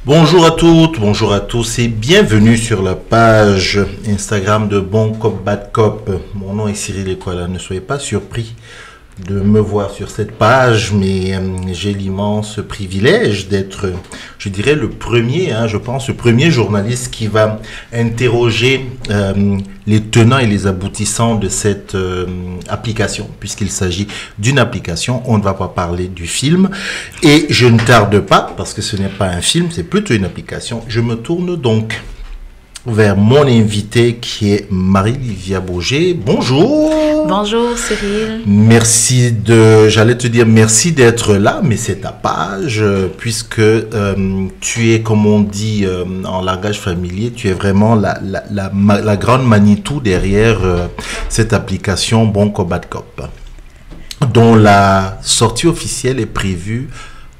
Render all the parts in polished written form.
Bonjour à toutes, bonjour à tous et bienvenue sur la page Instagram de Bon Cop Bad Cop. Mon nom est Cyril Ekwala, ne soyez pas surpris de me voir sur cette page, mais j'ai l'immense privilège d'être, je dirais, le premier, je pense, le premier journaliste qui va interroger les tenants et les aboutissants de cette application, puisqu'il s'agit d'une application. On ne va pas parler du film, et je ne tarde pas, parce que ce n'est pas un film, c'est plutôt une application. Je me tourne donc vers mon invité qui est Marie-Livia Boger. Bonjour. Bonjour Cyril. Merci j'allais te dire merci d'être là, mais c'est ta page, puisque tu es, comme on dit en langage familier, tu es vraiment la grande Manitou derrière cette application Bon Cop Bad Cop, dont la sortie officielle est prévue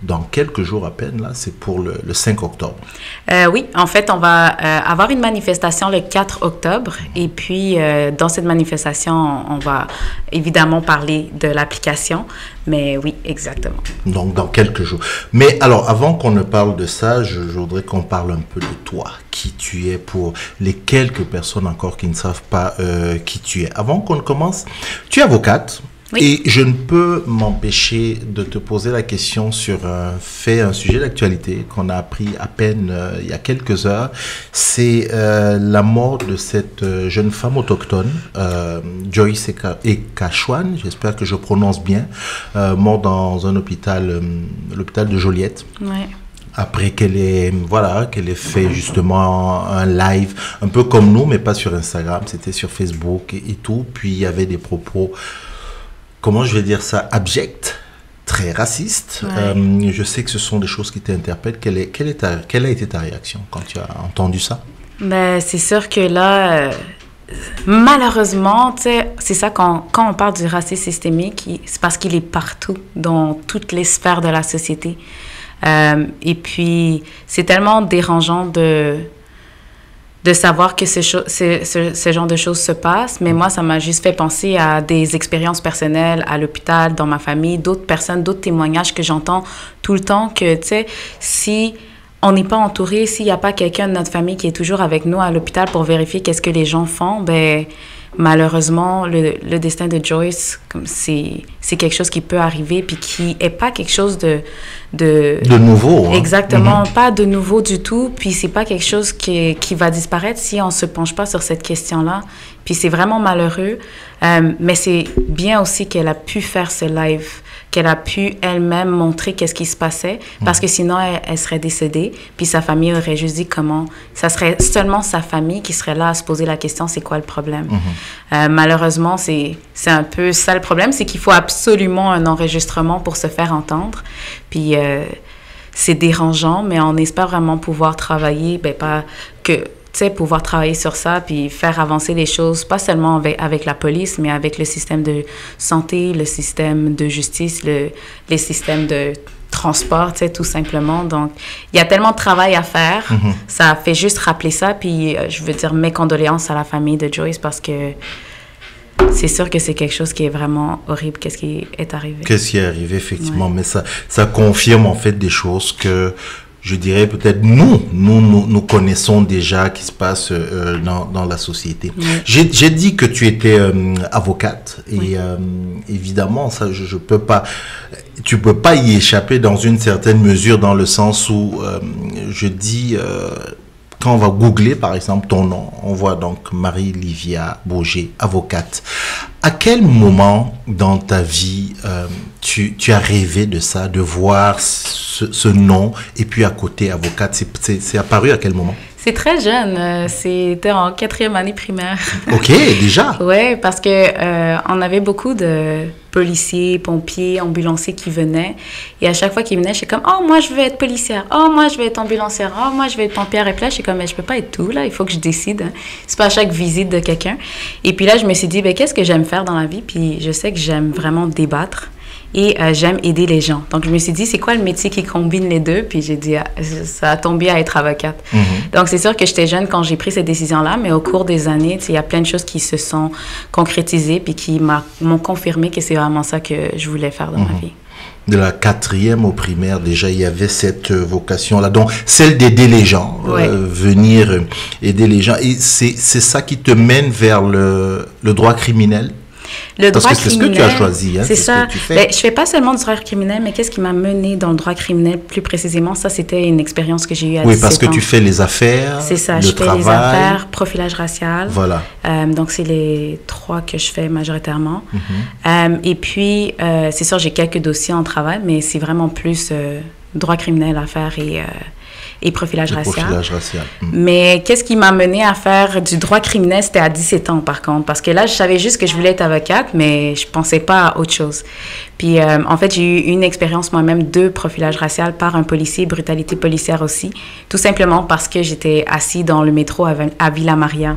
dans quelques jours à peine, là, c'est pour le 5 octobre. Oui, en fait, on va avoir une manifestation le 4 octobre. Et puis, dans cette manifestation, on va évidemment parler de l'application. Mais oui, exactement. Donc, dans quelques jours. Mais alors, avant qu'on ne parle de ça, je voudrais qu'on parle un peu de toi, qui tu es, pour les quelques personnes encore qui ne savent pas qui tu es. Avant qu'on ne commence, tu es avocate. Oui. Et je ne peux m'empêcher de te poser la question sur un sujet d'actualité qu'on a appris à peine il y a quelques heures. C'est la mort de cette jeune femme autochtone, Joyce Ekachwan, j'espère que je prononce bien, morte dans un hôpital, l'hôpital de Joliette. Ouais. Après qu'elle ait fait justement un live, un peu comme nous, mais pas sur Instagram, c'était sur Facebook et tout. Puis il y avait des propos, comment je vais dire ça, abject, très raciste. Ouais. Je sais que ce sont des choses qui t'interpellent. Quelle a été ta réaction quand tu as entendu ça? Ben, c'est sûr que là, malheureusement, c'est ça, quand on parle du racisme systémique, c'est parce qu'il est partout, dans toutes les sphères de la société. Et puis, c'est tellement dérangeant de savoir que ce genre de choses se passe. Mais moi, ça m'a juste fait penser à des expériences personnelles à l'hôpital, dans ma famille, d'autres personnes, d'autres témoignages que j'entends tout le temps, que, tu sais, si on n'est pas entouré, s'il n'y a pas quelqu'un de notre famille qui est toujours avec nous à l'hôpital pour vérifier qu'est-ce que les gens font, ben malheureusement, le destin de Joyce, c'est quelque chose qui peut arriver, puis qui n'est pas quelque chose de nouveau. Hein? Exactement, pas de nouveau du tout. Puis c'est pas quelque chose qui va disparaître si on se penche pas sur cette question-là. Puis c'est vraiment malheureux. Mais c'est bien aussi qu'elle a pu faire ce live, qu'elle a pu elle-même montrer qu'est-ce qui se passait, parce que sinon elle serait décédée. Puis sa famille aurait juste dit comment. Ça serait seulement sa famille qui serait là à se poser la question, c'est quoi le problème? Malheureusement, c'est un peu ça le problème, c'est qu'il faut absolument un enregistrement pour se faire entendre. Puis c'est dérangeant, mais on espère vraiment pouvoir travailler, pouvoir travailler sur ça, puis faire avancer les choses, pas seulement avec la police, mais avec le système de santé, le système de justice, les systèmes de transport, tout simplement. Donc, il y a tellement de travail à faire. Ça fait juste rappeler ça, puis je veux dire mes condoléances à la famille de Joyce, parce que c'est sûr que c'est quelque chose qui est vraiment horrible. Qu'est-ce qui est arrivé? Qu'est-ce qui est arrivé, effectivement. Ouais. Mais ça confirme, en fait, des choses que, je dirais, peut-être nous connaissons déjà qui se passe dans la société. Ouais. J'ai dit que tu étais avocate. Et évidemment, ça, je peux pas... Tu peux pas y échapper dans une certaine mesure, dans le sens où je dis... Quand on va googler, par exemple, ton nom, on voit donc Marie-Livia Boger, avocate. À quel moment dans ta vie tu as rêvé de ça, de voir ce nom, et puis à côté, avocate? C'est apparu à quel moment? C'est très jeune. C'était en 4e année primaire. OK, déjà? Oui, parce que on avait beaucoup de policiers, pompiers, ambulanciers qui venaient. Et à chaque fois qu'ils venaient, je suis comme, oh, moi, je veux être policière. Oh, moi, je veux être ambulancière. Oh, moi, je veux être pompière. Et puis là, je suis comme, mais je peux pas être tout, là. Il faut que je décide. Hein. C'est pas à chaque visite de quelqu'un. Et puis là, je me suis dit, ben, qu'est-ce que j'aime faire dans la vie? Puis je sais que j'aime vraiment débattre. Et j'aime aider les gens. Donc, je me suis dit, c'est quoi le métier qui combine les deux? Puis j'ai dit, ça a tombé à être avocate. Donc, c'est sûr que j'étais jeune quand j'ai pris cette décision-là, mais au cours des années, il y a plein de choses qui se sont concrétisées puis qui m'ont confirmé que c'est vraiment ça que je voulais faire dans ma vie. de la 4e au primaire, déjà, il y avait cette vocation-là. Donc, celle d'aider les gens, venir aider les gens. Et c'est ça qui te mène vers le droit criminel? Le droit Parce que c'est ce que tu as choisi, hein, c'est ça. Ce que tu fais. Ben, je fais pas seulement du droit criminel, mais qu'est-ce qui m'a mené dans le droit criminel plus précisément? Ça, c'était une expérience que j'ai eue à 17 ans. Oui, parce que tu fais les affaires, c'est ça, le travail. Je fais les affaires, profilage racial. Voilà. Donc, c'est les 3 que je fais majoritairement. Et puis, c'est sûr, j'ai quelques dossiers en travail, mais c'est vraiment plus droit criminel, affaires et profilage racial. Mais qu'est-ce qui m'a mené à faire du droit criminel? C'était à 17 ans, par contre. Parce que là, je savais juste que je voulais être avocate, mais je pensais pas à autre chose. Puis, en fait, j'ai eu une expérience moi-même de profilage racial par un policier, brutalité policière aussi. Tout simplement parce que j'étais assis dans le métro à Villa Maria.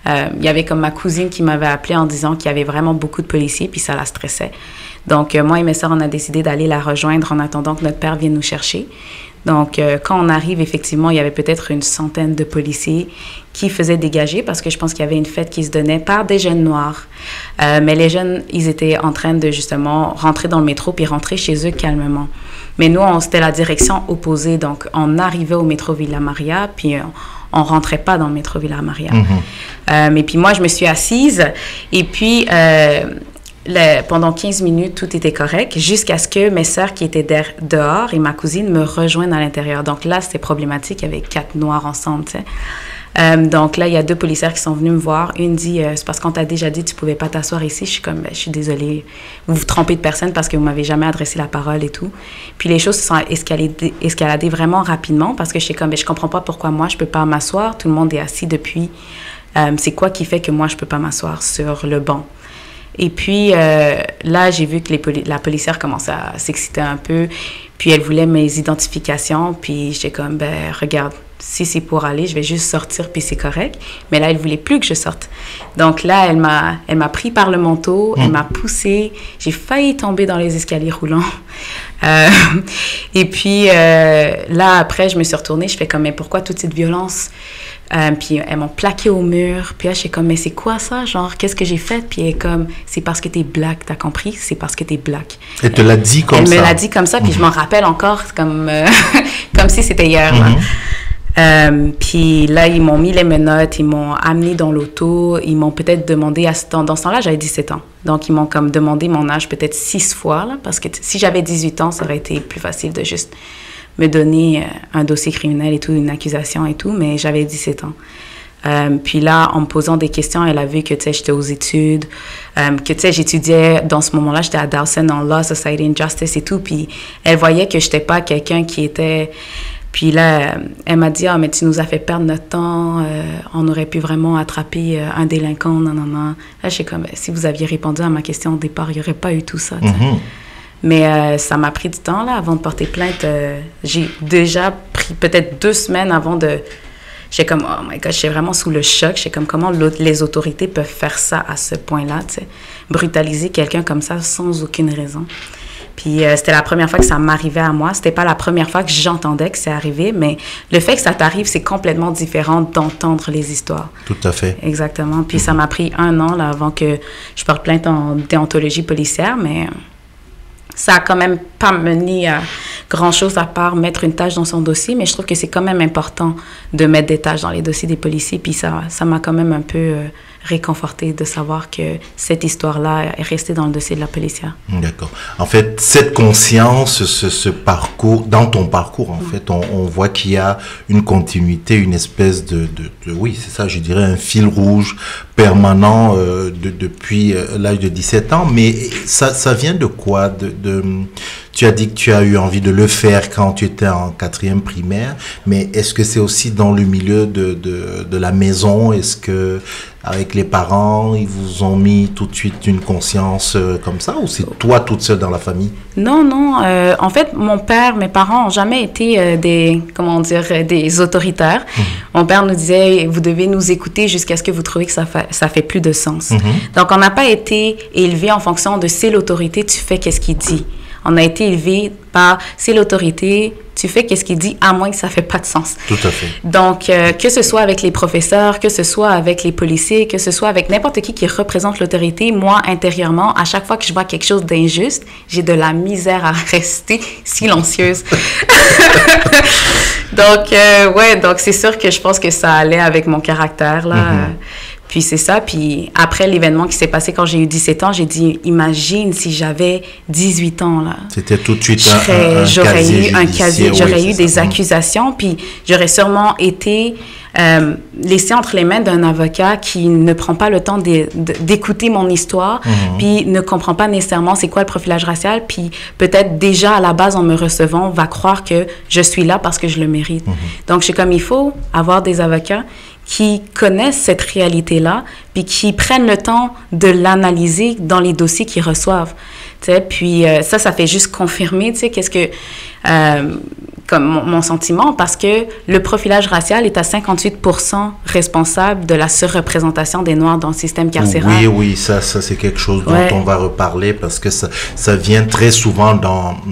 Il y avait comme ma cousine qui m'avait appelé en disant qu'il y avait vraiment beaucoup de policiers, puis ça la stressait. Donc, moi et mes sœurs, on a décidé d'aller la rejoindre en attendant que notre père vienne nous chercher. Donc, quand on arrive, effectivement, il y avait peut-être une centaine de policiers qui faisaient dégager parce que je pense qu'il y avait une fête qui se donnait par des jeunes noirs. Mais les jeunes, ils étaient en train de justement rentrer dans le métro puis rentrer chez eux calmement. Mais nous, c'était la direction opposée. Donc, on arrivait au métro Villa Maria puis on rentrait pas dans le métro Villa Maria. Et puis moi, je me suis assise et puis... pendant 15 minutes, tout était correct, jusqu'à ce que mes sœurs qui étaient dehors et ma cousine me rejoignent à l'intérieur. Donc là, c'était problématique, il y avait 4 noirs ensemble, tu sais. Donc là, il y a 2 policières qui sont venues me voir. Une dit, c'est parce qu'on t'a déjà dit, tu pouvais pas t'asseoir ici. Je suis comme, je suis désolée, vous vous trompez de personne parce que vous m'avez jamais adressé la parole et tout. Puis les choses se sont escaladées vraiment rapidement parce que je suis comme, je comprends pas pourquoi moi, je peux pas m'asseoir. Tout le monde est assis depuis. C'est quoi qui fait que moi, je peux pas m'asseoir sur le banc? Et puis, là, j'ai vu que la policière commençait à s'exciter un peu. Puis, elle voulait mes identifications. Puis, j'étais comme, ben, regarde, si c'est pour aller, je vais juste sortir, puis c'est correct. Mais là, elle voulait plus que je sorte. Donc là, elle m'a pris par le manteau, elle m'a poussée. J'ai failli tomber dans les escaliers roulants. Et puis, là, après, je me suis retournée. Je fais comme, mais pourquoi toute cette violence? Puis elles m'ont plaqué au mur. Puis là, je suis comme, mais c'est quoi ça? Genre, qu'est-ce que j'ai fait? Puis elle est comme, c'est parce que t'es black, t'as compris? C'est parce que t'es black. Elle te l'a dit comme ça? Elle me l'a dit comme ça, puis je m'en rappelle encore comme, comme si c'était hier. Puis là, ils m'ont mis les menottes, ils m'ont amené dans l'auto, ils m'ont peut-être demandé, dans ce temps-là, j'avais 17 ans. Donc, ils m'ont comme demandé mon âge peut-être 6 fois, là, parce que si j'avais 18 ans, ça aurait été plus facile de juste me donner un dossier criminel et tout, une accusation et tout, mais j'avais 17 ans. Puis là, en me posant des questions, elle a vu que, tu sais, j'étais aux études, que, tu sais, j'étudiais, dans ce moment-là, j'étais à Dawson en Law, Society and Justice et tout, puis elle voyait que j'étais pas quelqu'un qui était... Puis là, elle m'a dit, « Ah, mais tu nous as fait perdre notre temps, on aurait pu vraiment attraper un délinquant, non. » Là, je suis comme, si vous aviez répondu à ma question au départ, il n'y aurait pas eu tout ça, tu sais. Mais ça m'a pris du temps, là, avant de porter plainte. J'ai déjà pris peut-être 2 semaines avant de... J'étais comme, oh my God, j'étais vraiment sous le choc. J'étais comme, comment les autorités peuvent faire ça à ce point-là, tu sais. Brutaliser quelqu'un comme ça sans aucune raison. Puis c'était la première fois que ça m'arrivait à moi. C'était pas la première fois que j'entendais que c'est arrivé, mais le fait que ça t'arrive, c'est complètement différent d'entendre les histoires. Tout à fait. Exactement. Puis ça m'a pris 1 an, là, avant que je porte plainte en déontologie policière, mais... Ça a quand même pas mené à grand-chose à part mettre une tâche dans son dossier, mais je trouve que c'est quand même important de mettre des tâches dans les dossiers des policiers. Puis ça m'a quand même un peu réconfortée de savoir que cette histoire-là est restée dans le dossier de la policière. D'accord. En fait, cette conscience, ce parcours, dans ton parcours, en fait, on voit qu'il y a une continuité, une espèce de oui, c'est ça, je dirais un fil rouge permanent depuis l'âge de 17 ans. Mais ça vient de quoi? Tu as dit que tu as eu envie de le faire quand tu étais en 4e primaire, mais est-ce que c'est aussi dans le milieu de la maison? Est-ce que avec les parents, ils vous ont mis tout de suite une conscience comme ça, ou c'est toi toute seule dans la famille? Non. En fait, mon père, mes parents n'ont jamais été des autoritaires. Mon père nous disait, vous devez nous écouter jusqu'à ce que vous trouviez que ça fait plus de sens. Donc, on n'a pas été élevé en fonction de c'est l'autorité, tu fais qu'est-ce qu'il dit. On a été élevé par, c'est l'autorité, tu fais qu'est-ce qu'il dit, à moins que ça fait pas de sens. Tout à fait. Donc, que ce soit avec les professeurs, que ce soit avec les policiers, que ce soit avec n'importe qui représente l'autorité, moi, intérieurement, à chaque fois que je vois quelque chose d'injuste, j'ai de la misère à rester silencieuse. Donc, ouais, donc c'est sûr que je pense que ça allait avec mon caractère, là. Puis c'est ça. Puis après l'événement qui s'est passé quand j'ai eu 17 ans, j'ai dit, imagine si j'avais 18 ans, là. C'était tout de suite j'aurais eu un casier, j'aurais eu des accusations, puis j'aurais sûrement été laissée entre les mains d'un avocat qui ne prend pas le temps d'écouter mon histoire, puis ne comprend pas nécessairement c'est quoi le profilage racial, puis peut-être déjà à la base en me recevant va croire que je suis là parce que je le mérite. Donc je suis comme, il faut avoir des avocats qui connaissent cette réalité-là, puis qui prennent le temps de l'analyser dans les dossiers qu'ils reçoivent. Puis ça fait juste confirmer, qu'est-ce que... comme mon sentiment, parce que le profilage racial est à 58% responsable de la surreprésentation des Noirs dans le système carcéral. Oui, ça c'est quelque chose dont on va reparler, parce que ça vient très souvent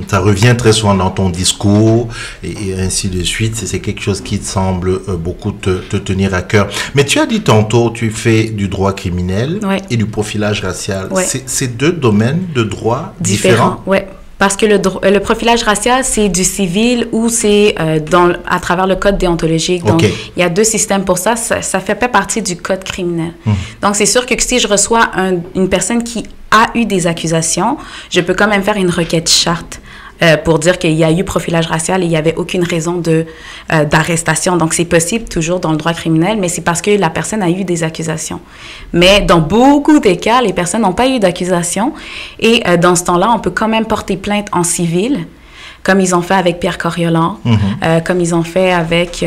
ça revient très souvent dans ton discours, et ainsi de suite. C'est quelque chose qui te semble beaucoup te tenir à cœur. Mais tu as dit tantôt, tu fais du droit criminel et du profilage racial. C'est deux domaines de droit différents. Oui. Parce que le profilage racial, c'est du civil ou c'est à travers le code déontologique. Donc, il y a deux systèmes pour ça. Ça fait pas partie du code criminel. Donc, c'est sûr que si je reçois une personne qui a eu des accusations, je peux quand même faire une requête charte pour dire qu'il y a eu profilage racial et il n'y avait aucune raison d'arrestation. Donc, c'est possible toujours dans le droit criminel, mais c'est parce que la personne a eu des accusations. Mais dans beaucoup des cas, les personnes n'ont pas eu d'accusation et dans ce temps-là, on peut quand même porter plainte en civil, comme ils ont fait avec Pierre Coriolan, comme ils ont fait avec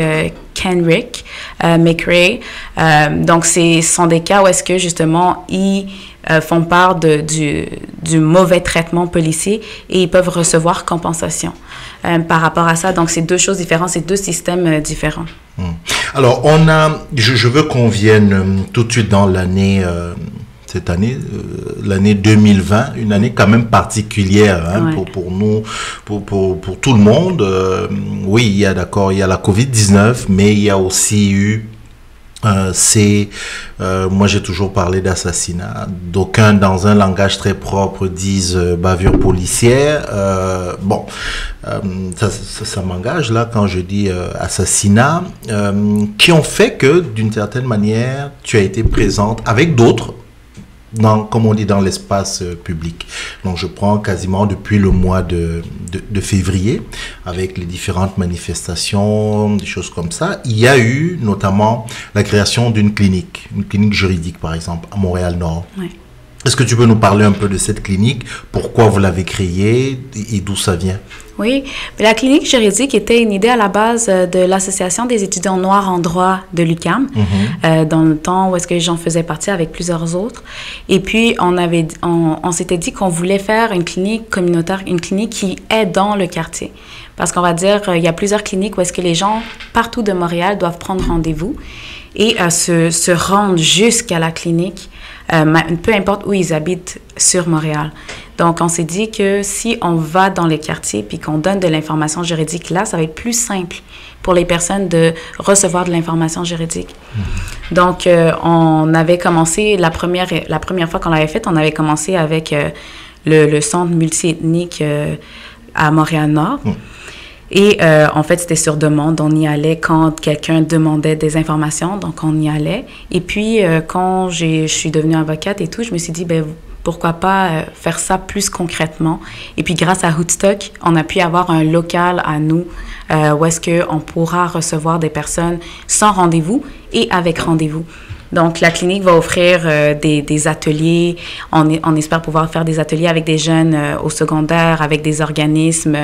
Kenrick McRae. Donc, ce sont des cas où est-ce que, justement, ils font part du mauvais traitement policier et ils peuvent recevoir compensation par rapport à ça. Donc, c'est deux choses différentes, c'est deux systèmes différents. Alors, je veux qu'on vienne tout de suite dans l'année... cette année, l'année 2020, une année quand même particulière pour nous, pour tout le monde. Oui, il y a la COVID-19, mais il y a aussi eu moi j'ai toujours parlé d'assassinat. D'aucuns, dans un langage très propre, disent bavure policière. Ça m'engage là quand je dis assassinat, qui ont fait que d'une certaine manière tu as été présente avec d'autres comme on dit, dans l'espace public. Donc, je prends quasiment depuis le mois de février, avec les différentes manifestations, des choses comme ça. Il y a eu notamment la création d'une clinique juridique, par exemple, à Montréal-Nord. Oui. Est-ce que tu peux nous parler un peu de cette clinique? Pourquoi vous l'avez créée et d'où ça vient? Oui, la clinique juridique était une idée à la base de l'Association des étudiants noirs en droit de l'UQAM, dans le temps où est-ce que j'en faisais partie avec plusieurs autres. Et puis, on s'était dit qu'on voulait faire une clinique communautaire, une clinique qui est dans le quartier. Parce qu'on va dire, il y a plusieurs cliniques où est-ce que les gens, partout de Montréal, doivent prendre rendez-vous et se rendre jusqu'à la clinique, peu importe où ils habitent sur Montréal. Donc, on s'est dit que si on va dans les quartiers puis qu'on donne de l'information juridique là, ça va être plus simple pour les personnes de recevoir de l'information juridique. Donc, on avait commencé, la première fois qu'on l'avait fait, on avait commencé avec le centre multiethnique à Montréal-Nord. Et en fait, c'était sur demande. On y allait quand quelqu'un demandait des informations, donc on y allait. Et puis, quand je suis devenue avocate et tout, je me suis dit, pourquoi pas faire ça plus concrètement. Et puis, grâce à Hoodstock, on a pu avoir un local à nous où est-ce qu'on pourra recevoir des personnes sans rendez-vous et avec rendez-vous. Donc, la clinique va offrir des ateliers. On espère pouvoir faire des ateliers avec des jeunes au secondaire, avec des organismes.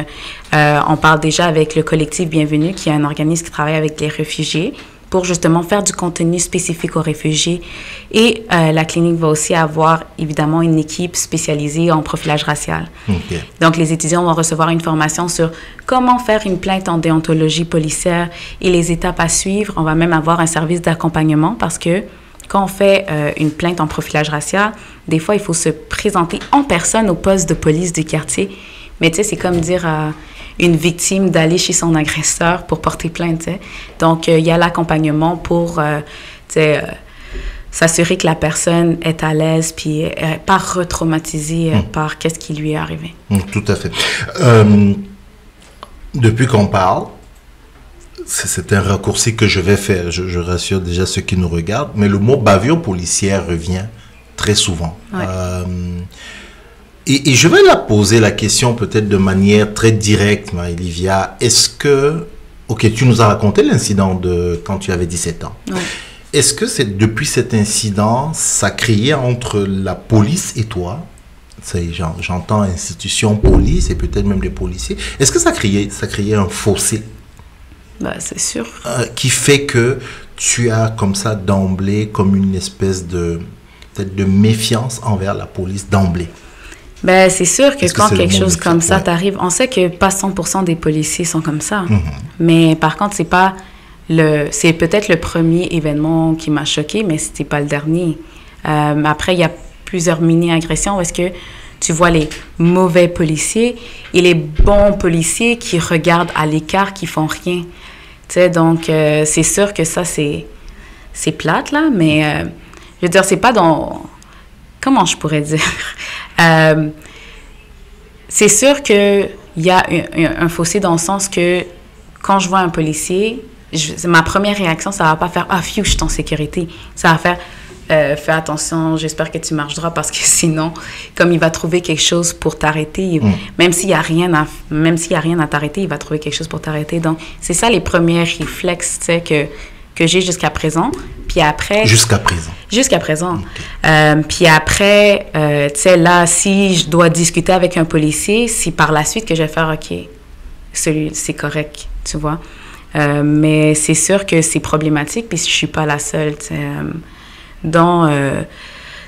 On parle déjà avec le collectif Bienvenue, qui est un organisme qui travaille avec les réfugiés pour justement faire du contenu spécifique aux réfugiés. Et la clinique va aussi avoir, évidemment, une équipe spécialisée en profilage racial. Okay. Donc, les étudiants vont recevoir une formation sur comment faire une plainte en déontologie policière et les étapes à suivre. On va même avoir un service d'accompagnement parce que quand on fait une plainte en profilage racial, des fois, il faut se présenter en personne au poste de police du quartier Mais tu sais, c'est comme dire à une victime d'aller chez son agresseur pour porter plainte, tu sais. Donc, il y a l'accompagnement pour, tu sais, s'assurer que la personne est à l'aise puis pas retraumatisée par qu'est-ce qui lui est arrivé. Tout à fait. Depuis qu'on parle, c'est un raccourci que je vais faire, je rassure déjà ceux qui nous regardent, mais le mot bavure policière revient très souvent. Ouais. Et je vais la poser la question peut-être de manière très directe, Marie-Livia. Est-ce que... Ok, tu nous as raconté l'incident de quand tu avais 17 ans. Ouais. Est-ce que c'est depuis cet incident, ça criait entre la police et toi? J'entends institution, police et peut-être même les policiers. Est-ce que ça criait un fossé? Bah, c'est sûr. Qui fait que tu as comme ça d'emblée comme une espèce de peut-être de méfiance envers la police d'emblée? Ben, c'est sûr que quand quelque chose comme ça ouais. t'arrive, on sait que pas 100% des policiers sont comme ça. Mais par contre, c'est peut-être le premier événement qui m'a choqué, mais c'était pas le dernier. Après, il y a plusieurs mini-agressions où est-ce que tu vois les mauvais policiers et les bons policiers qui regardent à l'écart, qui font rien. Tu sais, donc, c'est sûr que ça, c'est plate, là, mais je veux dire, c'est pas dans... Comment je pourrais dire? C'est sûr qu'il y a un fossé dans le sens que quand je vois un policier, ma première réaction, ça va pas faire « Ah, phew, je suis en sécurité ». Ça va faire « Fais attention, j'espère que tu marches droit parce que sinon, comme il va trouver quelque chose pour t'arrêter, même s'il y a rien à t'arrêter, il va trouver quelque chose pour t'arrêter. » Donc, c'est ça les premiers réflexes, tu sais, que j'ai jusqu'à présent. Puis après... Jusqu'à présent. Jusqu'à présent. Okay. Puis après, tu sais, là, si je dois discuter avec un policier, c'est par la suite que je vais faire « OK, c'est correct, tu vois. » mais c'est sûr que c'est problématique, puis je suis pas la seule, tu sais. Donc,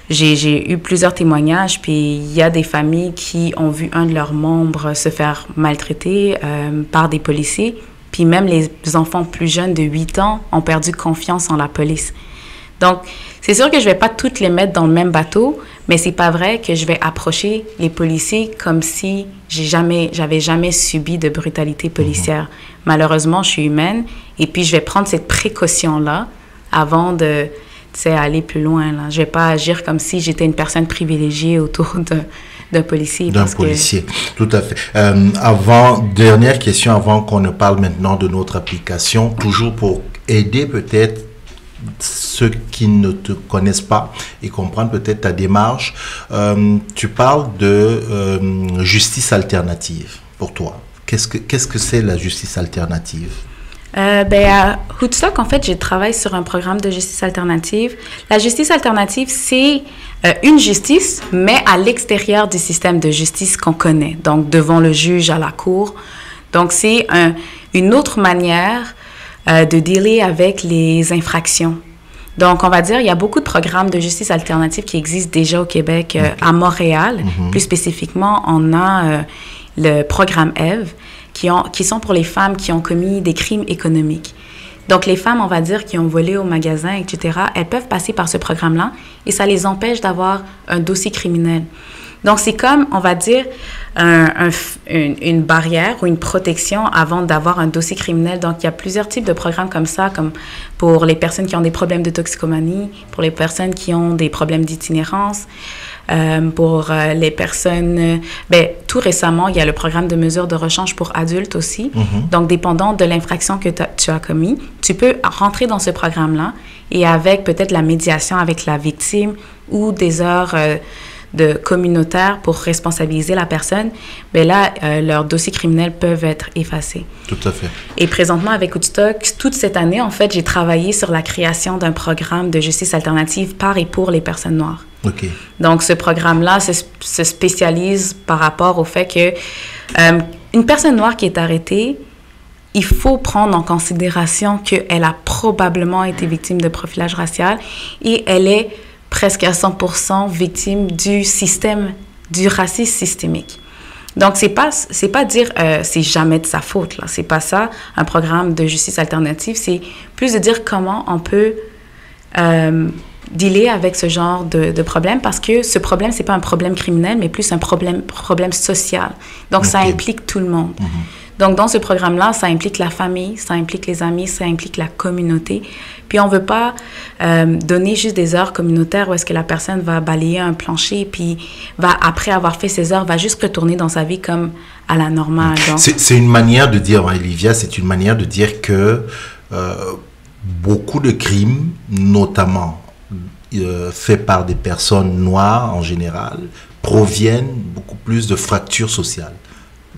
j'ai eu plusieurs témoignages, puis il y a des familles qui ont vu un de leurs membres se faire maltraiter par des policiers. Puis même les enfants plus jeunes de 8 ans ont perdu confiance en la police. Donc, c'est sûr que je ne vais pas toutes les mettre dans le même bateau, mais c'est pas vrai que je vais approcher les policiers comme si j'avais jamais subi de brutalité policière. Malheureusement, je suis humaine et puis je vais prendre cette précaution-là avant de aller plus loin. Là. Je ne vais pas agir comme si j'étais une personne privilégiée autour d'un policier. D'un policier, tout à fait. Dernière question avant qu'on ne parle maintenant de notre application, toujours pour aider peut-être ceux qui ne te connaissent pas et comprendre peut-être ta démarche. Tu parles de justice alternative pour toi. Qu'est-ce que c'est la justice alternative? À Hoodstock, en fait, je travaille sur un programme de justice alternative. La justice alternative, c'est une justice, mais à l'extérieur du système de justice qu'on connaît, donc devant le juge, à la cour. Donc, c'est une autre manière de dealer avec les infractions. Donc, on va dire, il y a beaucoup de programmes de justice alternative qui existent déjà au Québec. À Montréal, plus spécifiquement, on a le programme EVE, qui sont pour les femmes qui ont commis des crimes économiques. Donc, les femmes, on va dire, qui ont volé au magasin, etc., elles peuvent passer par ce programme-là et ça les empêche d'avoir un dossier criminel. Donc, c'est comme, on va dire, une barrière ou une protection avant d'avoir un dossier criminel. Donc, il y a plusieurs types de programmes comme ça, comme pour les personnes qui ont des problèmes de toxicomanie, pour les personnes qui ont des problèmes d'itinérance, pour les personnes... tout récemment, il y a le programme de mesures de rechange pour adultes aussi. Donc, dépendant de l'infraction que tu as commis, tu peux rentrer dans ce programme-là et avec peut-être la médiation avec la victime ou des heures de communautaire pour responsabiliser la personne, leurs dossiers criminels peuvent être effacés. Tout à fait. Et présentement, avec Woodstock, toute cette année, en fait, j'ai travaillé sur la création d'un programme de justice alternative par et pour les personnes noires. OK. Donc, ce programme-là se spécialise par rapport au fait que une personne noire qui est arrêtée, il faut prendre en considération qu'elle a probablement été victime de profilage racial et elle est presque à 100% victime du système, du racisme systémique. Donc, c'est pas dire c'est jamais de sa faute, là. C'est pas ça, un programme de justice alternative. C'est plus de dire comment on peut dealer avec ce genre de problème parce que ce problème, c'est pas un problème criminel, mais plus un problème social. Donc, ça implique tout le monde. Donc, dans ce programme-là, ça implique la famille, ça implique les amis, ça implique la communauté. Puis, on veut pas donner juste des heures communautaires où est-ce que la personne va balayer un plancher puis va, après avoir fait ses heures, va juste retourner dans sa vie comme à la normale. C'est une manière de dire, Olivia, c'est une manière de dire que beaucoup de crimes, notamment faits par des personnes noires en général, proviennent beaucoup plus de fractures sociales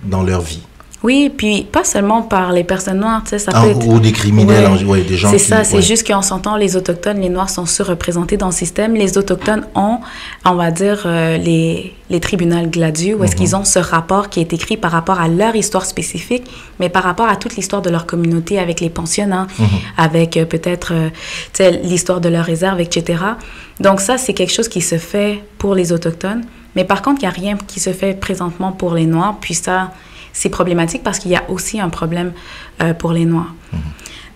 dans leur vie. Oui, puis pas seulement par les personnes noires, tu sais, ça peut être... Ou des criminels, des gens c'est ça, c'est juste qu'en s'entend, les Autochtones, les Noirs sont surreprésentés dans le système. Les Autochtones ont, on va dire, les tribunaux Gladue, où est-ce qu'ils ont ce rapport qui est écrit par rapport à leur histoire spécifique, mais par rapport à toute l'histoire de leur communauté, avec les pensionnats, avec peut-être, tu sais, l'histoire de leur réserve, etc. Donc ça, c'est quelque chose qui se fait pour les Autochtones. Mais par contre, il n'y a rien qui se fait présentement pour les Noirs, puis ça... C'est problématique parce qu'il y a aussi un problème pour les Noirs.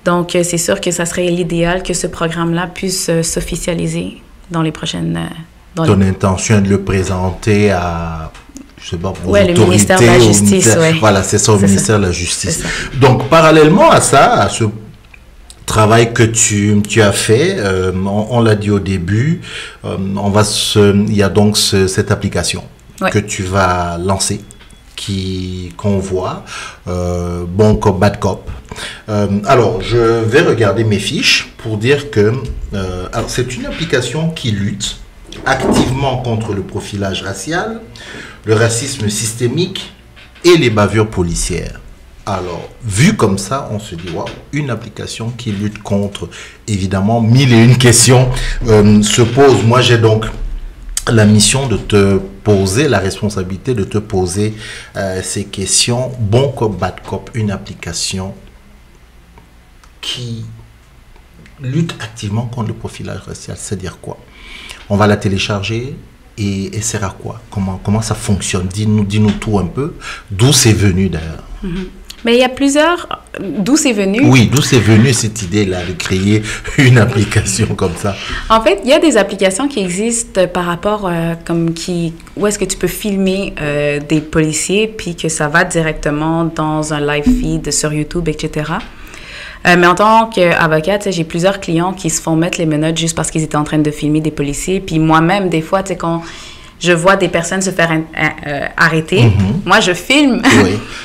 Donc, c'est sûr que ça serait l'idéal que ce programme-là puisse s'officialiser dans les prochaines... Ton intention est de le présenter à, je sais pas, aux autorités, le ministère de la Justice, Voilà, c'est ça, au ministère de la Justice. Donc, parallèlement à ça, à ce travail que tu as fait, on l'a dit au début, il y a donc cette application que tu vas lancer, qu'on voit, Bon Cop, Bad Cop. Alors, je vais regarder mes fiches pour dire que alors c'est une application qui lutte activement contre le profilage racial, le racisme systémique et les bavures policières. Alors, vu comme ça, on se dit, waouh, une application qui lutte contre, évidemment, 1001 questions se posent. Moi, j'ai donc la mission de te poser, la responsabilité de te poser ces questions. Bon Cop, Bad Cop, une application qui lutte activement contre le profilage racial. C'est-à-dire quoi? On va la télécharger et elle sert à quoi? Comment ça fonctionne? Dis-nous tout un peu. D'où c'est venu d'ailleurs? Mais il y a plusieurs... D'où c'est venu? Oui, d'où c'est venu cette idée-là de créer une application comme ça? En fait, il y a des applications qui existent par rapport où est-ce que tu peux filmer des policiers puis que ça va directement dans un live feed sur YouTube, etc. Mais en tant qu'avocate, j'ai plusieurs clients qui se font mettre les menottes juste parce qu'ils étaient en train de filmer des policiers. Puis moi-même, des fois, quand je vois des personnes se faire arrêter, moi, je filme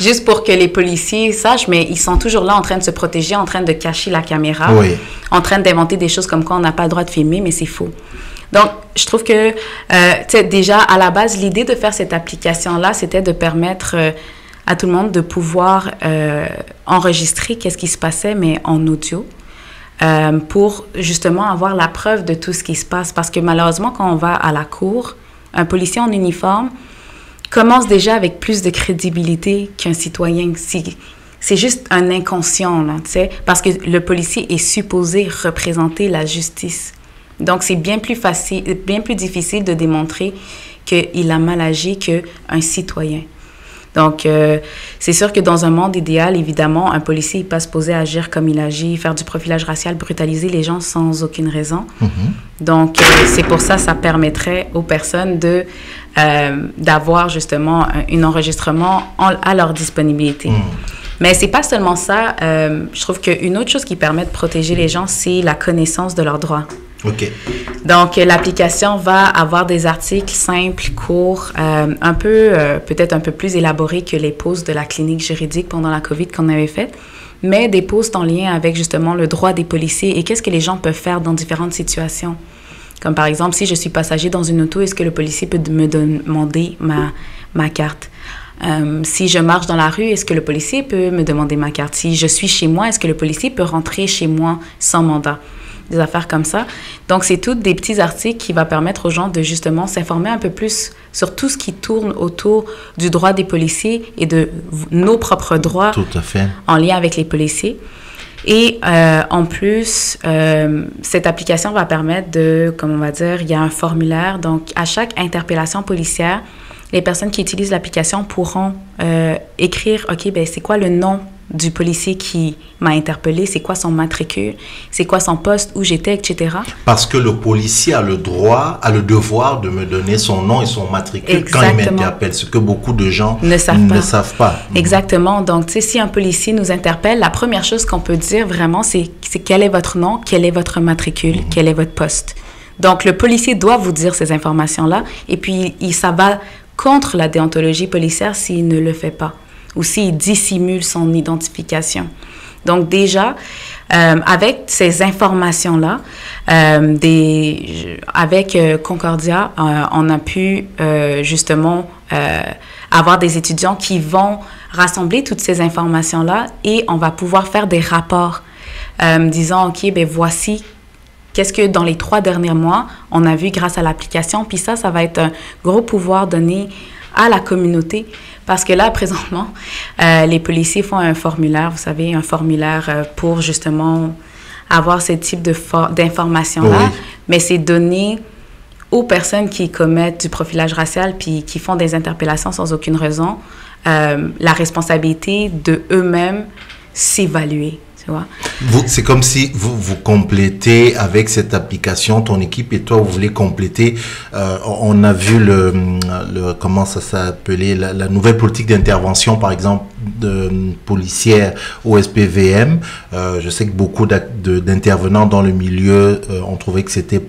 juste pour que les policiers sachent, mais ils sont toujours là en train de se protéger, en train de cacher la caméra, en train d'inventer des choses comme quoi on n'a pas le droit de filmer, mais c'est faux. Donc, je trouve que, déjà, à la base, l'idée de faire cette application-là, c'était de permettre à tout le monde de pouvoir enregistrer qu'est-ce qui se passait, mais en audio, pour justement avoir la preuve de tout ce qui se passe. Parce que malheureusement, quand on va à la cour, un policier en uniforme commence déjà avec plus de crédibilité qu'un citoyen. C'est juste un inconscient, là, tu sais, parce que le policier est supposé représenter la justice. Donc, c'est bien plus difficile de démontrer qu'il a mal agi qu'un citoyen. Donc, c'est sûr que dans un monde idéal, évidemment, un policier n'est pas supposé agir comme il agit, faire du profilage racial, brutaliser les gens sans aucune raison. Donc, c'est pour ça que ça permettrait aux personnes d'avoir justement un enregistrement à leur disponibilité. Mais c'est pas seulement ça. Je trouve qu'une autre chose qui permet de protéger les gens, c'est la connaissance de leurs droits. Donc, l'application va avoir des articles simples, courts, peut-être un peu plus élaborés que les posts de la clinique juridique pendant la COVID qu'on avait faite, mais des posts en lien avec justement le droit des policiers et qu'est-ce que les gens peuvent faire dans différentes situations. Comme par exemple, si je suis passager dans une auto, est-ce que le policier peut me demander ma carte? Si je marche dans la rue, est-ce que le policier peut me demander ma carte? Si je suis chez moi, est-ce que le policier peut rentrer chez moi sans mandat? Des affaires comme ça. Donc, c'est tous des petits articles qui vont permettre aux gens de justement s'informer un peu plus sur tout ce qui tourne autour du droit des policiers et de nos propres droits en lien avec les policiers. Et en plus, cette application va permettre comme on va dire, il y a un formulaire. Donc, à chaque interpellation policière, les personnes qui utilisent l'application pourront écrire, OK, ben c'est quoi le nom du policier qui m'a interpellé, c'est quoi son matricule, c'est quoi son poste, où j'étais, etc. Parce que le policier a le droit, a le devoir de me donner son nom et son matricule Exactement. quand il m'interpelle, ce que beaucoup de gens ne savent pas. Mhm. Exactement. Donc, tu sais, si un policier nous interpelle, la première chose qu'on peut dire vraiment, c'est quel est votre nom, quel est votre matricule, quel est votre poste. Donc, le policier doit vous dire ces informations-là, et puis ça va contre la déontologie policière s'il ne le fait pas, ou s'il dissimule son identification. Donc déjà, avec ces informations-là, avec Concordia, on a pu justement avoir des étudiants qui vont rassembler toutes ces informations-là et on va pouvoir faire des rapports disant, OK, ben voici qu'est-ce que dans les 3 derniers mois, on a vu grâce à l'application. Puis ça va être un gros pouvoir donné à la communauté. Parce que là, présentement, les policiers font un formulaire, vous savez, un formulaire pour justement avoir ce type d'informations-là. Oui. Mais c'est donné aux personnes qui commettent du profilage racial puis qui font des interpellations sans aucune raison, la responsabilité de eux-mêmes s'évaluer. C'est comme si vous complétez avec cette application, ton équipe et toi, vous voulez compléter. On a vu comment ça s'appelait, la nouvelle politique d'intervention, par exemple, policière au SPVM. Je sais que beaucoup d'intervenants dans le milieu ont trouvé que c'était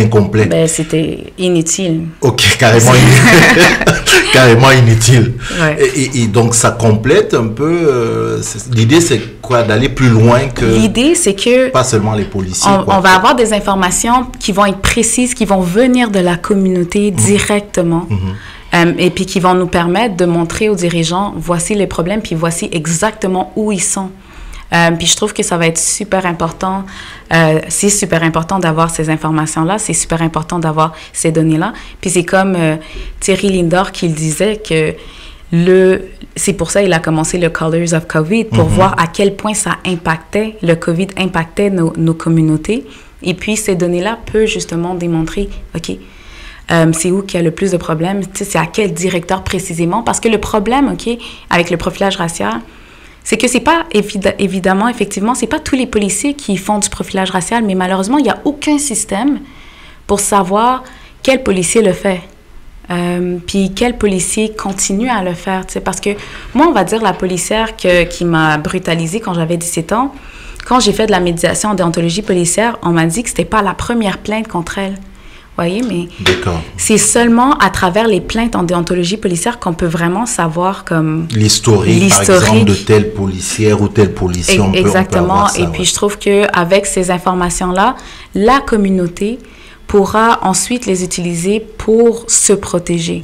incomplet. Ben, c'était inutile. Ok, carrément inutile. Carrément inutile. Ouais. Et donc, ça complète un peu. L'idée, c'est quoi? D'aller plus loin que... L'idée, c'est que... Pas seulement les policiers. On va avoir des informations qui vont être précises, qui vont venir de la communauté directement. Et puis qui vont nous permettre de montrer aux dirigeants, voici les problèmes, puis voici exactement où ils sont. Puis je trouve que ça va être super important. C'est super important d'avoir ces informations-là. C'est super important d'avoir ces données-là. Puis c'est comme Thierry Lindor qui le disait que c'est pour ça qu'il a commencé le Colors of COVID, pour voir à quel point ça impactait, le COVID impactait nos communautés. Et puis ces données-là peuvent justement démontrer, OK, c'est où qu'il y a le plus de problèmes, c'est à quel directeur précisément. Parce que le problème, OK, avec le profilage racial, c'est que c'est pas, évidemment, effectivement, c'est pas tous les policiers qui font du profilage racial, mais malheureusement, il n'y a aucun système pour savoir quel policier le fait. Puis quel policier continue à le faire, tu sais, parce que moi, on va dire la policière qui m'a brutalisée quand j'avais 17 ans, quand j'ai fait de la médiation en déontologie policière, on m'a dit que c'était pas la première plainte contre elle. Voyez, mais c'est seulement à travers les plaintes en déontologie policière qu'on peut vraiment savoir comme l'historique, par exemple, de telle policière ou tel policier. Exactement. On peut ça, et puis je trouve qu'avec ces informations-là, la communauté pourra ensuite les utiliser pour se protéger.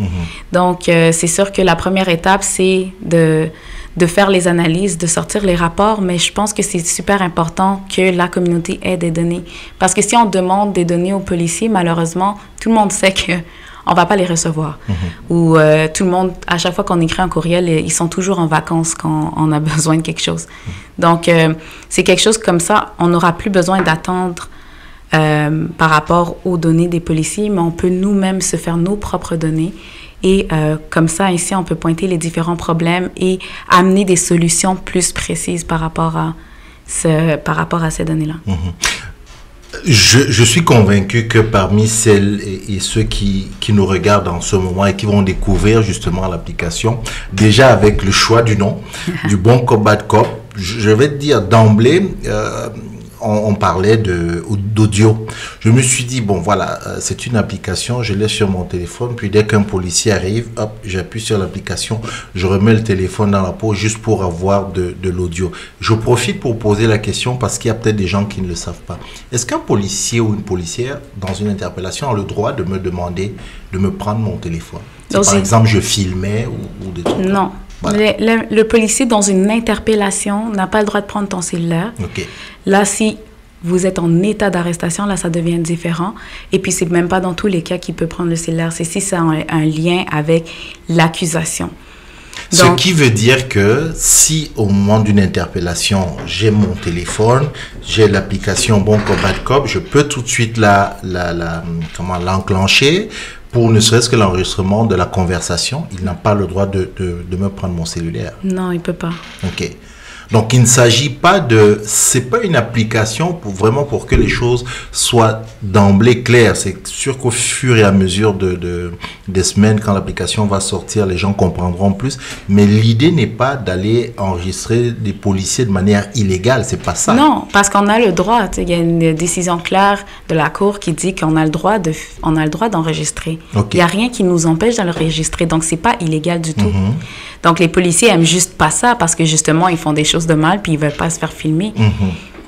Donc, c'est sûr que la première étape, c'est de faire les analyses, de sortir les rapports, mais je pense que c'est super important que la communauté ait des données. Parce que si on demande des données aux policiers, malheureusement, tout le monde sait qu'on ne va pas les recevoir. Ou tout le monde, à chaque fois qu'on écrit un courriel, ils sont toujours en vacances quand on a besoin de quelque chose. Donc, c'est quelque chose comme ça, on n'aura plus besoin d'attendre par rapport aux données des policiers, mais on peut nous-mêmes se faire nos propres données. Et comme ça, ici, on peut pointer les différents problèmes et amener des solutions plus précises par rapport à ces données-là. Je suis convaincu que parmi celles et ceux qui nous regardent en ce moment et qui vont découvrir justement l'application, déjà avec le choix du nom, du bon cop, bad cop, je vais te dire d'emblée... On parlait d'audio. Je me suis dit, bon voilà, c'est une application, je l'ai sur mon téléphone, puis dès qu'un policier arrive, hop, j'appuie sur l'application, je remets le téléphone dans la poche juste pour avoir de l'audio. Je profite pour poser la question parce qu'il y a peut-être des gens qui ne le savent pas. Est-ce qu'un policier ou une policière, dans une interpellation, a le droit de me demander de me prendre mon téléphone? Si par exemple, je filmais ou des trucs? Non. Voilà. Le policier, dans une interpellation, n'a pas le droit de prendre ton cellulaire. Là, si vous êtes en état d'arrestation, là, ça devient différent. Et puis, c'est même pas dans tous les cas qu'il peut prendre le cellulaire. C'est si ça a un lien avec l'accusation. Ce qui veut dire que si au moment d'une interpellation, j'ai mon téléphone, j'ai l'application Bon Cop Bad Cop, je peux tout de suite l'enclencher pour ne serait-ce que l'enregistrement de la conversation. Il n'a pas le droit de me prendre mon cellulaire. Non, il ne peut pas. OK. Donc, il ne s'agit pas de... C'est pas une application vraiment pour que les choses soient d'emblée claires. C'est sûr qu'au fur et à mesure des semaines, quand l'application va sortir, les gens comprendront plus. Mais l'idée n'est pas d'aller enregistrer des policiers de manière illégale. C'est pas ça. Non, parce qu'on a le droit. Il y a une décision claire de la Cour qui dit qu'on a le droit d'enregistrer. Okay. Il n'y a rien qui nous empêche de l'enregistrer. Donc, c'est pas illégal du tout. Donc, les policiers aiment juste pas ça parce que justement, ils font des choses de mal puis ils veulent pas se faire filmer.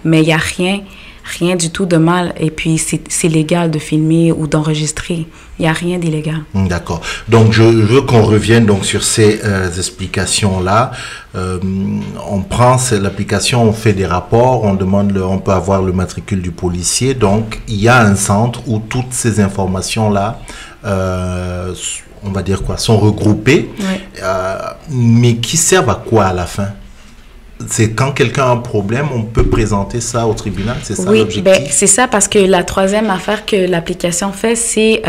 Mais il y a rien du tout de mal. Et puis, c'est légal de filmer ou d'enregistrer. Il n'y a rien d'illégal. D'accord. Donc, je veux qu'on revienne donc sur ces explications-là. On prend l'application, on fait des rapports, on peut avoir le matricule du policier. Donc, il y a un centre où toutes ces informations-là, on va dire quoi, sont regroupées, Oui. mais qui servent à quoi à la fin? C'est quand quelqu'un a un problème, on peut présenter ça au tribunal, c'est ça l'objectif? Oui, c'est ça, parce que la troisième affaire que l'application fait, c'est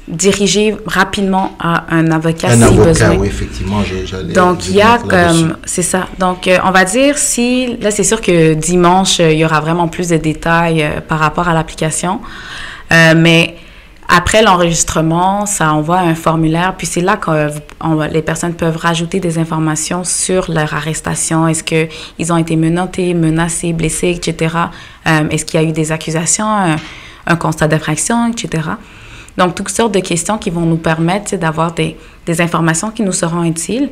diriger rapidement à un avocat si besoin. Un avocat, oui, effectivement, donc, il y a comme... C'est ça. Donc, on va dire si... Là, c'est sûr que dimanche, il y aura vraiment plus de détails par rapport à l'application, mais... Après l'enregistrement, ça envoie un formulaire, puis c'est là que les personnes peuvent rajouter des informations sur leur arrestation. Est-ce qu'ils ont été menottés, menacés, blessés, etc. Est-ce qu'il y a eu des accusations, un constat d'infraction, etc. Donc, toutes sortes de questions qui vont nous permettre d'avoir des informations qui nous seront utiles.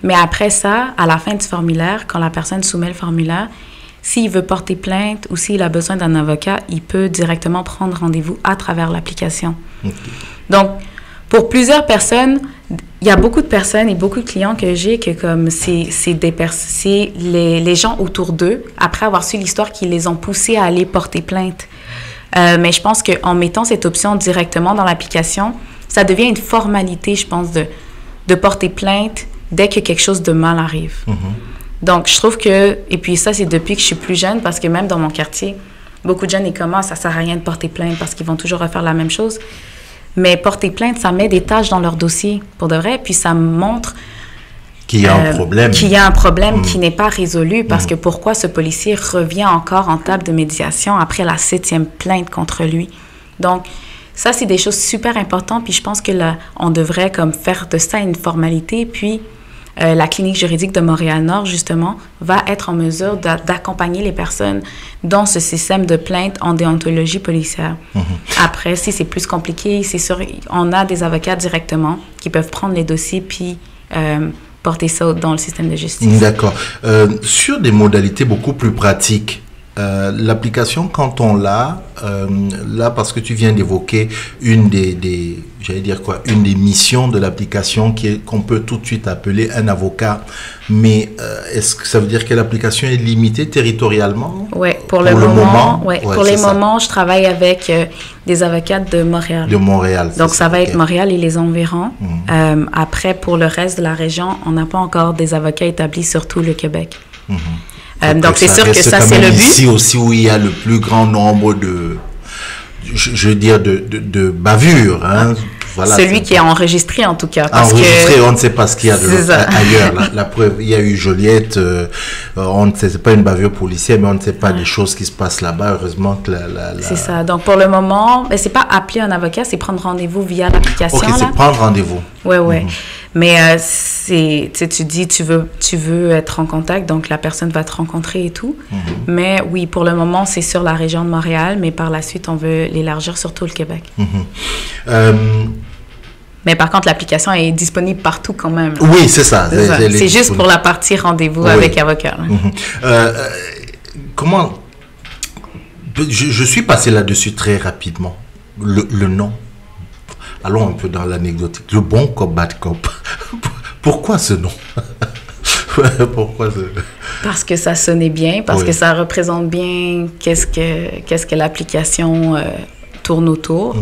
Mais après ça, à la fin du formulaire, quand la personne soumet le formulaire, s'il veut porter plainte ou s'il a besoin d'un avocat, il peut directement prendre rendez-vous à travers l'application. Okay. Donc, pour plusieurs personnes, il y a beaucoup de personnes et beaucoup de clients que j'ai que comme c'est les gens autour d'eux, après avoir su l'histoire, qui les ont poussés à aller porter plainte. Mais je pense qu'en mettant cette option directement dans l'application, ça devient une formalité, je pense, de porter plainte dès que quelque chose de mal arrive. Donc, je trouve que, et puis ça, c'est depuis que je suis plus jeune, parce que même dans mon quartier, beaucoup de jeunes, ils commencent, ça sert à rien de porter plainte parce qu'ils vont toujours refaire la même chose. Mais porter plainte, ça met des tâches dans leur dossier, pour de vrai, puis ça montre qu'il y a un problème. Qu'il y a un problème qui n'est pas résolu, parce que pourquoi ce policier revient encore en table de médiation après la 7e plainte contre lui? Donc, ça, c'est des choses super importantes, puis je pense que là, on devrait comme faire de ça une formalité, puis... la clinique juridique de Montréal-Nord, justement, va être en mesure d'accompagner les personnes dans ce système de plainte en déontologie policière. Après, si c'est plus compliqué, c'est sûr, on a des avocats directement qui peuvent prendre les dossiers puis porter ça dans le système de justice. D'accord. Sur des modalités beaucoup plus pratiques, l'application, quand on l'a, là, parce que tu viens d'évoquer une j'allais dire quoi, une des missions de l'application qu'on peut tout de suite appeler un avocat, mais est-ce que ça veut dire que l'application est limitée territorialement? Oui, pour le moment, pour les moments, je travaille avec des avocats de Montréal. De Montréal. Donc, ça va être Montréal et les environs. Après, pour le reste de la région, on n'a pas encore des avocats établis sur tout le Québec. Donc, c'est sûr que ça, c'est le but. Ici aussi où il y a le plus grand nombre je veux dire, de bavures. Hein. Voilà, celui qui est enregistré, en tout cas. Enregistré, on ne sait pas ce qu'il y a ailleurs. La preuve, il y a eu Joliette, on ne sait, c'est pas une bavure policière, mais on ne sait pas des choses qui se passent là-bas. Heureusement que C'est ça. Donc, pour le moment, c'est pas appeler un avocat, c'est prendre rendez-vous via l'application. OK, c'est prendre rendez-vous. Oui. Mais tu dis, tu veux être en contact, donc la personne va te rencontrer et tout. Mais oui, pour le moment, c'est sur la région de Montréal, mais par la suite, on veut l'élargir sur tout le Québec. Mais par contre, l'application est disponible partout quand même. Oui, c'est ça. C'est juste pour la partie rendez-vous avec avocat. Comment... Je suis passé là-dessus très rapidement. Le nom. Allons un peu dans l'anecdotique. Le bon cop, bad cop. Pourquoi ce nom? Pourquoi Parce que ça sonnait bien, parce que ça représente bien qu'est-ce que l'application tourne autour.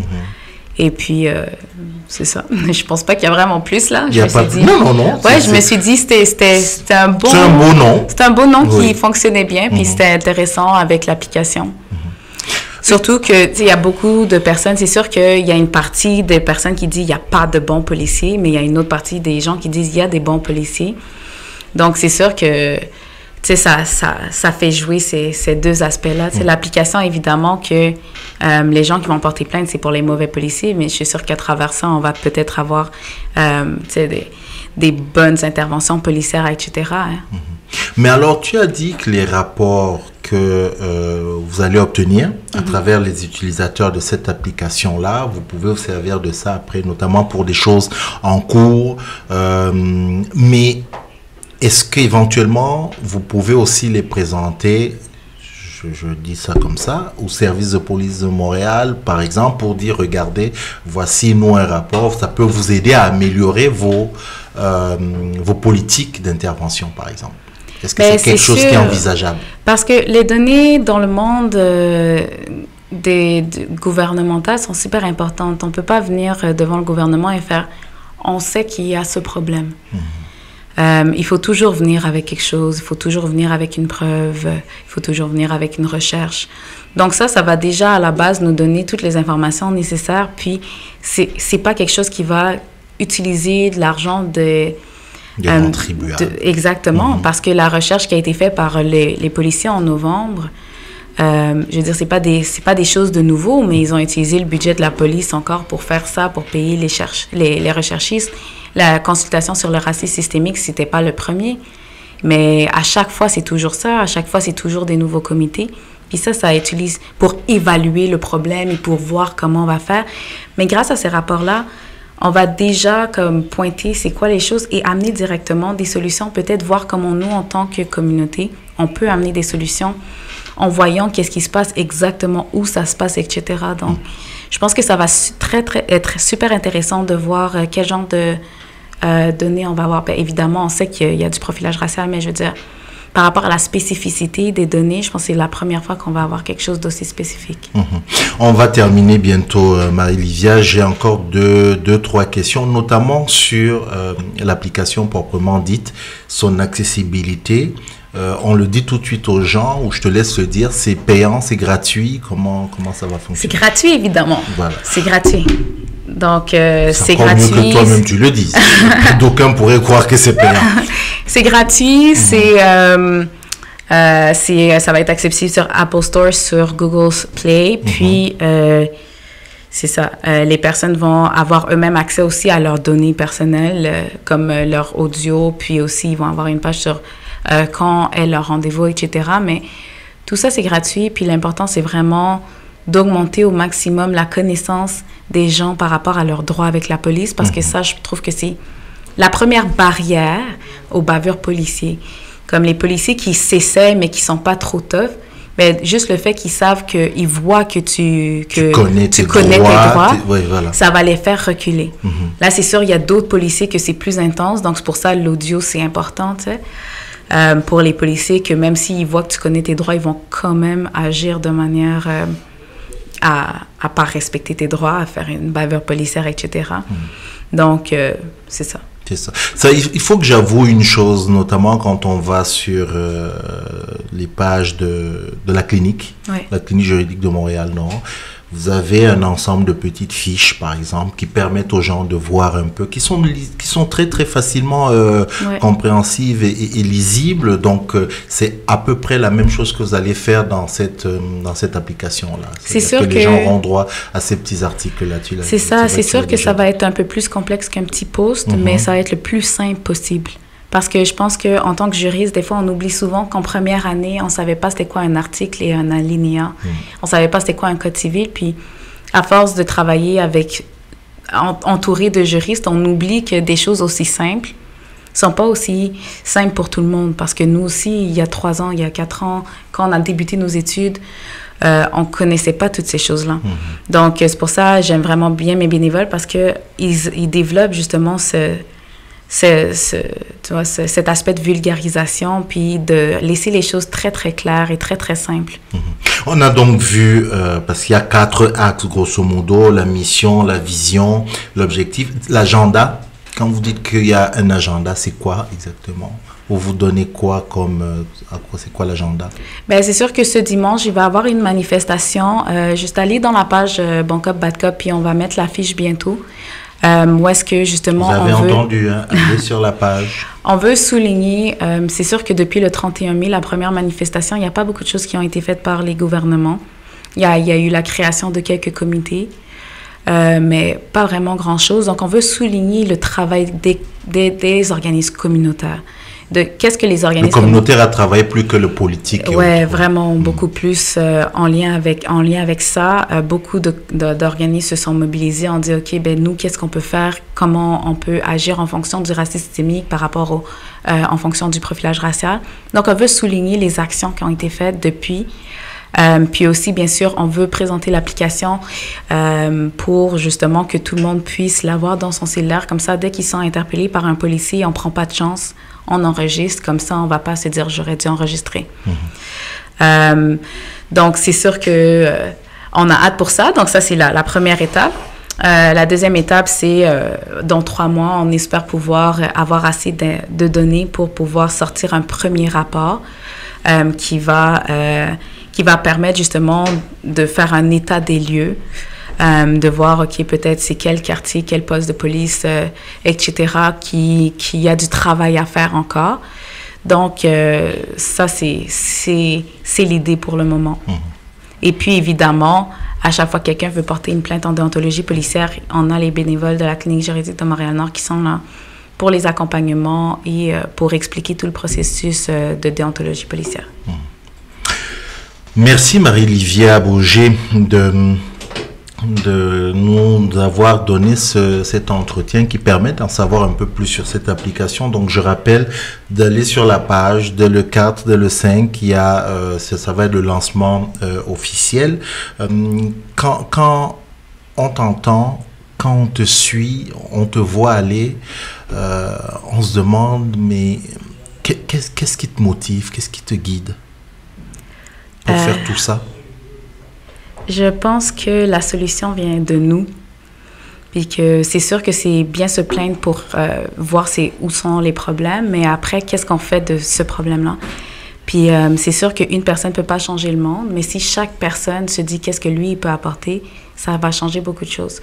Et puis, c'est ça. Je pense pas qu'il y a vraiment plus, là. Non. Ouais, je me suis dit, c'était un beau nom. C'était un beau nom qui fonctionnait bien, puis c'était intéressant avec l'application. Surtout que, il y a beaucoup de personnes, c'est sûr qu'il y a une partie des personnes qui disent qu'il n'y a pas de bons policiers, mais il y a une autre partie des gens qui disent qu'il y a des bons policiers. Donc, c'est sûr que, tu sais, ça fait jouer ces deux aspects-là. C'est l'application, évidemment, que les gens qui vont porter plainte, c'est pour les mauvais policiers, mais je suis sûre qu'à travers ça, on va peut-être avoir, tu sais, des bonnes interventions policières, etc. Hein. Mais alors, tu as dit que les rapports que vous allez obtenir à travers les utilisateurs de cette application-là, vous pouvez vous servir de ça après, notamment pour des choses en cours. Mais est-ce qu'éventuellement, vous pouvez aussi les présenter, je dis ça comme ça, au service de police de Montréal, par exemple, pour dire, regardez, voici nous un rapport, ça peut vous aider à améliorer vos politiques d'intervention, par exemple. Est-ce que c'est quelque chose qui est envisageable? Parce que les données dans le monde gouvernemental sont super importantes. On ne peut pas venir devant le gouvernement et faire « on sait qu'il y a ce problème ». Il faut toujours venir avec quelque chose, il faut toujours venir avec une preuve, il faut toujours venir avec une recherche. Donc ça va déjà à la base nous donner toutes les informations nécessaires, puis c'est pas quelque chose qui va utiliser de l'argent des contribuables. Exactement, parce que la recherche qui a été faite par les policiers en novembre, je veux dire, c'est pas des choses de nouveau, mais ils ont utilisé le budget de la police encore pour faire ça, pour payer les recherchistes. La consultation sur le racisme systémique, c'était pas le premier, mais à chaque fois, c'est toujours ça. À chaque fois, c'est toujours des nouveaux comités. Puis ça utilise pour évaluer le problème et pour voir comment on va faire. Mais grâce à ces rapports-là, on va déjà comme pointer c'est quoi les choses et amener directement des solutions, peut-être voir comment nous, en tant que communauté, on peut amener des solutions en voyant qu'est-ce qui se passe exactement, où ça se passe, etc. Donc, je pense que ça va être super intéressant de voir quel genre de données on va avoir. Bien, évidemment, on sait qu'il y a du profilage racial, mais je veux dire, par rapport à la spécificité des données, je pense que c'est la première fois qu'on va avoir quelque chose d'aussi spécifique. On va terminer bientôt, Marie-Livia. J'ai encore deux, trois questions, notamment sur l'application proprement dite, son accessibilité. On le dit tout de suite aux gens, ou je te laisse le dire, c'est payant, c'est gratuit, comment ça va fonctionner? C'est gratuit, évidemment. Voilà. C'est gratuit. Donc, c'est gratuit. C'est mieux que toi-même tu le dises. D'aucuns pourraient croire que c'est payant. C'est gratuit, ça va être accessible sur Apple Store, sur Google Play, puis c'est ça. Les personnes vont avoir eux-mêmes accès aussi à leurs données personnelles, comme leur audio, puis aussi ils vont avoir une page sur quand est leur rendez-vous, etc. Mais tout ça, c'est gratuit, puis l'important, c'est vraiment d'augmenter au maximum la connaissance des gens par rapport à leurs droits avec la police, parce que ça, je trouve que c'est la première barrière aux bavures policiers. Comme les policiers qui s'essaient, mais qui sont pas trop tough, mais juste le fait qu'ils savent qu'ils voient que tu connais tes droits, voilà. Ça va les faire reculer. Là, c'est sûr, il y a d'autres policiers que c'est plus intense, donc c'est pour ça l'audio, c'est important, tu sais. Pour les policiers, que même s'ils voient que tu connais tes droits, ils vont quand même agir de manière à pas respecter tes droits, à faire une bavure policière, etc. Donc, c'est ça. C'est ça. Il faut que j'avoue une chose, notamment quand on va sur les pages de la clinique, la clinique juridique de Montréal-Nord. Vous avez un ensemble de petites fiches, par exemple, qui permettent aux gens de voir un peu, qui sont très, très facilement compréhensives et lisibles. Donc, c'est à peu près la même chose que vous allez faire dans cette application-là. C'est sûr que les gens auront droit à ces petits articles-là. C'est ça, c'est sûr que ça va être un peu plus complexe qu'un petit post, mais ça va être le plus simple possible. Parce que je pense qu'en tant que juriste, des fois, on oublie souvent qu'en première année, on ne savait pas c'était quoi un article et un alinéa. On ne savait pas c'était quoi un code civil. Puis, à force de travailler entouré de juristes, on oublie que des choses aussi simples ne sont pas aussi simples pour tout le monde. Parce que nous aussi, il y a 3 ans, il y a 4 ans, quand on a débuté nos études, on ne connaissait pas toutes ces choses-là. Donc, c'est pour ça que j'aime vraiment bien mes bénévoles, parce qu'ils développent justement cet aspect de vulgarisation, puis de laisser les choses très, très claires et très, très simples. On a donc vu, parce qu'il y a 4 axes, grosso modo, la mission, la vision, l'objectif, l'agenda. Quand vous dites qu'il y a un agenda, c'est quoi exactement? Vous donnez quoi c'est quoi l'agenda? Bien, c'est sûr que ce dimanche, il va y avoir une manifestation. Juste aller dans la page Bon Cop, Bad Cop, puis on va mettre l'affiche bientôt. où est-ce que justement vous avez entendu, hein, allez sur la page. On veut souligner, c'est sûr que depuis le 31 mai, la première manifestation, il n'y a pas beaucoup de choses qui ont été faites par les gouvernements. Il y a eu la création de quelques comités, mais pas vraiment grand-chose. Donc, on veut souligner le travail des organismes communautaires. De qu'est-ce que les organismes... Le communautaire a travaillé plus que le politique. Oui, vraiment, beaucoup plus en lien avec ça. Beaucoup d'organismes se sont mobilisés. On dit, OK, ben nous, qu'est-ce qu'on peut faire? Comment on peut agir en fonction du racisme systémique par rapport en fonction du profilage racial? Donc, on veut souligner les actions qui ont été faites depuis. Puis aussi, bien sûr, on veut présenter l'application pour justement que tout le monde puisse l'avoir dans son cellulaire. Comme ça, dès qu'ils sont interpellés par un policier, on ne prend pas de chance, on enregistre. Comme ça, on ne va pas se dire « j'aurais dû enregistrer ». Donc, c'est sûr que on a hâte pour ça. Donc, ça, c'est la première étape. La deuxième étape, c'est dans 3 mois, on espère pouvoir avoir assez de données pour pouvoir sortir un premier rapport qui va permettre justement de faire un état des lieux, de voir, OK, peut-être c'est quel quartier, quel poste de police, etc., qui a du travail à faire encore. Donc, ça, c'est l'idée pour le moment. Et puis, évidemment, à chaque fois que quelqu'un veut porter une plainte en déontologie policière, on a les bénévoles de la clinique juridique de Montréal-Nord qui sont là pour les accompagnements et pour expliquer tout le processus de déontologie policière. Merci Marie-Livia Bouger de nous avoir donné cet entretien qui permet d'en savoir un peu plus sur cette application. Donc je rappelle d'aller sur la page dès le 4, dès le 5, il y a, ça va être le lancement officiel. Quand on t'entend, quand on te suit, on te voit aller, on se demande, mais qu'est-ce qui te motive, qu'est-ce qui te guide pour faire tout ça? Je pense que la solution vient de nous. Puis que c'est sûr que c'est bien se plaindre pour voir où sont les problèmes, mais après, qu'est-ce qu'on fait de ce problème-là? Puis c'est sûr qu'une personne ne peut pas changer le monde, mais si chaque personne se dit qu'est-ce que lui il peut apporter, ça va changer beaucoup de choses.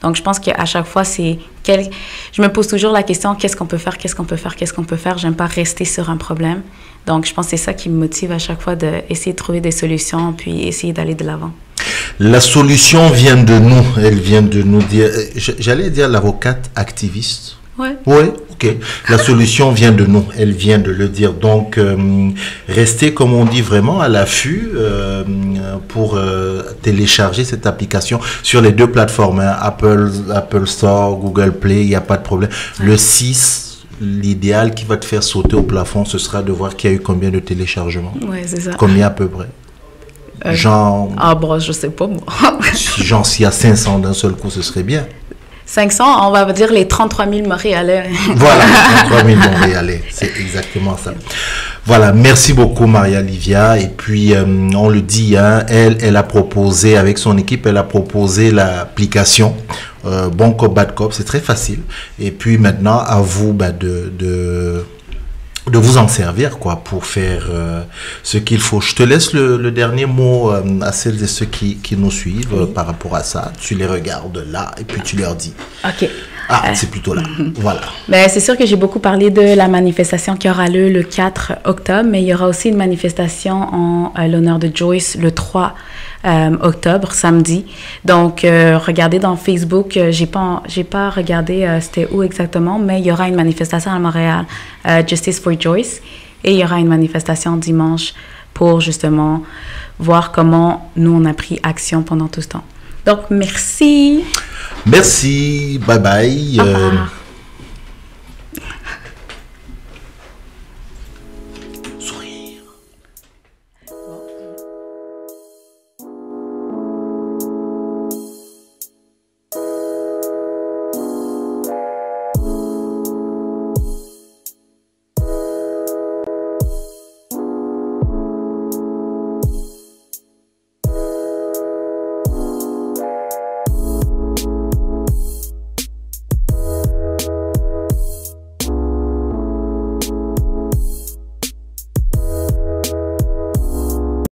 Donc je pense qu'à chaque fois, je me pose toujours la question, qu'est-ce qu'on peut faire, qu'est-ce qu'on peut faire, qu'est-ce qu'on peut faire? J'aime pas rester sur un problème. Donc je pense que c'est ça qui me motive à chaque fois d'essayer de trouver des solutions, puis essayer d'aller de l'avant. La solution vient de nous, elle vient de nous dire, j'allais dire l'avocate activiste. Ouais. Oui, ok. La solution vient de nous, elle vient de le dire. Donc, restez, comme on dit, vraiment à l'affût pour télécharger cette application sur les 2 plateformes, hein, Apple Store, Google Play, il n'y a pas de problème. Ouais. Le 6, l'idéal qui va te faire sauter au plafond, ce sera de voir qu'il y a eu combien de téléchargements. Oui, c'est ça. Combien à peu près? Genre... Ah bon, je sais pas, moi. Genre, s'il y a 500 d'un seul coup, ce serait bien. 500, on va dire les 33 000 Montréalais. Voilà, 33 000 Montréalais, c'est exactement ça. Voilà, merci beaucoup Marie-Livia. Et puis, on le dit, hein, elle a proposé, avec son équipe, elle a proposé l'application Bon Cop, Bad Cop, c'est très facile. Et puis maintenant, à vous de vous en servir quoi pour faire ce qu'il faut. Je te laisse le dernier mot à celles et ceux qui nous suivent par rapport à ça. Tu les regardes là et puis tu leur dis. OK. Ah, c'est plutôt là. Voilà. Ben, c'est sûr que j'ai beaucoup parlé de la manifestation qui aura lieu le 4 octobre, mais il y aura aussi une manifestation en l'honneur de Joyce le 3 octobre, samedi. Donc, regardez dans Facebook, j'ai pas regardé c'était où exactement, mais il y aura une manifestation à Montréal, Justice for Joyce, et il y aura une manifestation dimanche pour justement voir comment nous, on a pris action pendant tout ce temps. Donc, merci. Merci, bye bye.